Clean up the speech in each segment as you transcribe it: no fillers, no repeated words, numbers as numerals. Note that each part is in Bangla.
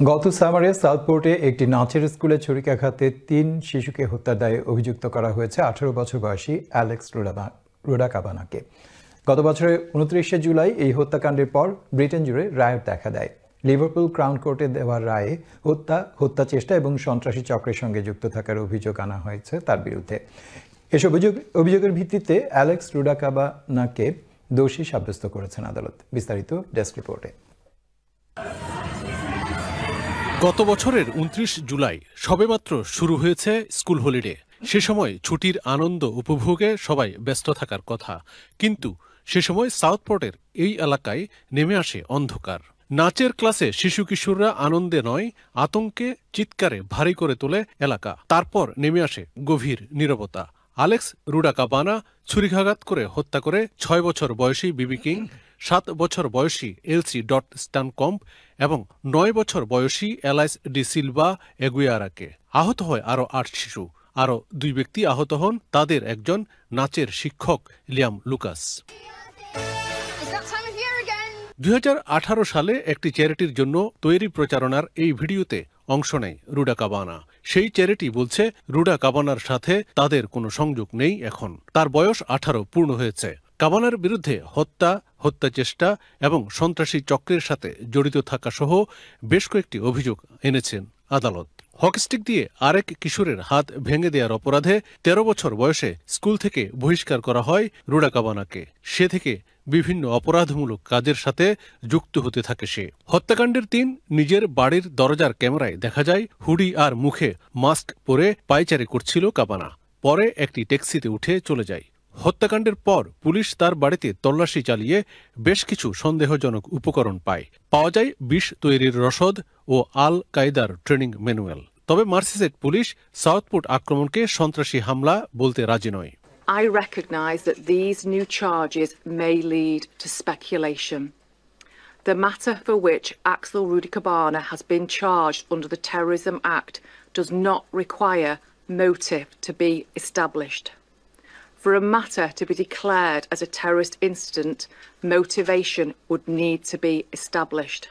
গত সামারে সাউথপোর্টে একটি নাচের স্কুলে ছুরিকাঘাতে ৩ শিশুকে হত্যার দায়ে অভিযুক্ত করা হয়েছে ১৮ বছর বয়সী অ্যালেক্স রুডাকাবানাকে। গত বছরের ২৯শে জুলাই এই হত্যাকাণ্ডের পর ব্রিটেন জুড়ে রায়ট দেখা দেয়। লিভারপুল ক্রাউন কোর্টে দেওয়া রায়ে হত্যা চেষ্টা এবং সন্ত্রাসী চক্রের সঙ্গে যুক্ত থাকার অভিযোগ আনা হয়েছে তার বিরুদ্ধে। এসব অভিযোগের ভিত্তিতে অ্যালেক্স রুডাকাবানাকে দোষী সাব্যস্ত করেছেন আদালত। বিস্তারিত ডেস্ক রিপোর্টে। গত বছরের ২৯ জুলাই সবেমাত্র শুরু হয়েছে স্কুল হলিডে। সে সময় ছুটির আনন্দ উপভোগে সবাই ব্যস্ত থাকার কথা, কিন্তু সে সময় সাউথপোর্টের এই এলাকায় নেমে আসে অন্ধকার। নাচের ক্লাসে শিশু কিশোররা আনন্দে নয়, আতঙ্কে চিৎকারে ভারী করে তোলে এলাকা। তারপর নেমে আসে গভীর নীরবতা। অ্যালেক্স রুডাকাবানা ছুরিকাঘাত করে হত্যা করে ৬ বছর বয়সী বিবি কিং, ৭ বছর বয়সী এলসি স্টানকম্প এবং ৯ বছর বয়সী এলাইস ডি সিলভা এগুয়ারাকে। আহত হয় আরও ৮ শিশু। আরও ২ ব্যক্তি আহত হন, তাদের একজন নাচের শিক্ষক লিয়াম লুকাস। ২০১৮ সালে একটি চ্যারিটির জন্য তৈরি প্রচারণার এই ভিডিওতে অংশ নেয় রুডাকাবানা। সেই চ্যারিটি বলছে রুডাকাবানার সাথে তাদের কোনো সংযোগ নেই এখন। তার বয়স ১৮ পূর্ণ হয়েছে। কাবানার বিরুদ্ধে হত্যা চেষ্টা এবং সন্ত্রাসী চক্রের সাথে জড়িত থাকা সহ বেশ কয়েকটি অভিযোগ এনেছেন আদালত। হকস্টিক দিয়ে আরেক কিশোরের হাত ভেঙে দেওয়ার অপরাধে ১৩ বছর বয়সে স্কুল থেকে বহিষ্কার করা হয় রুডাকাবানাকে। সে থেকে বিভিন্ন অপরাধমূলক কাজের সাথে যুক্ত হতে থাকে সে। হত্যাকাণ্ডের দিন নিজের বাড়ির দরজার ক্যামেরায় দেখা যায় হুডি আর মুখে মাস্ক পরে পায়চারি করছিল কাবানা। পরে একটি ট্যাক্সিতে উঠে চলে যায়। হত্যাকাণ্ডের পর পুলিশ তার বাড়িতে তল্লাশি চালিয়ে বেশ কিছু সন্দেহজনক উপকরণ পাওয়া যায় বিষ তৈরির রসদ ও আল কায়দার ট্রেনিং ম্যানুয়াল। তবে মার্সিসেট পুলিশ সাউথপোর্ট আক্রমণকে সন্ত্রাসী হামলা বলতে রাজি নয়। I recognise that these new charges may lead to speculation. The matter for which Axel Rudikabana has been charged under the Terrorism Act does not require motive to be established. For a matter to be declared as a terrorist incident, motivation would need to be established.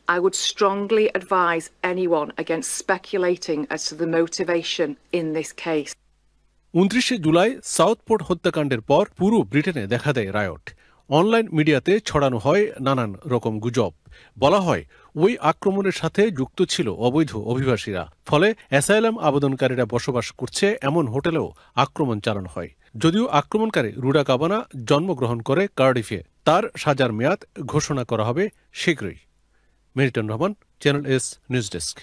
I would strongly advise anyone against speculating as to the motivation in this case. ২৯শে July সাউথপোর্ট হত্যাকাণ্ডের পর পুরো ব্রিটেনে দেখা দেয় রায়ট। অনলাইন মিডিয়াতে ছড়ানো হয় নানান রকম গুজব। বলা হয় ওই আক্রমণের সাথে যুক্ত ছিল অবৈধ অভিবাসীরা, ফলে অ্যাসাইলাম আবেদনকারীরা বসবাস করছে এমন হোটেলেও আক্রমণ চালানো হয়। যদিও আক্রমণকারী রুডাকাবানা জন্মগ্রহণ করে কার্ডিফে, তার সাজার মেয়াদ ঘোষণা করা হবে শীঘ্রই। Meriton Rahman, channel S news desk.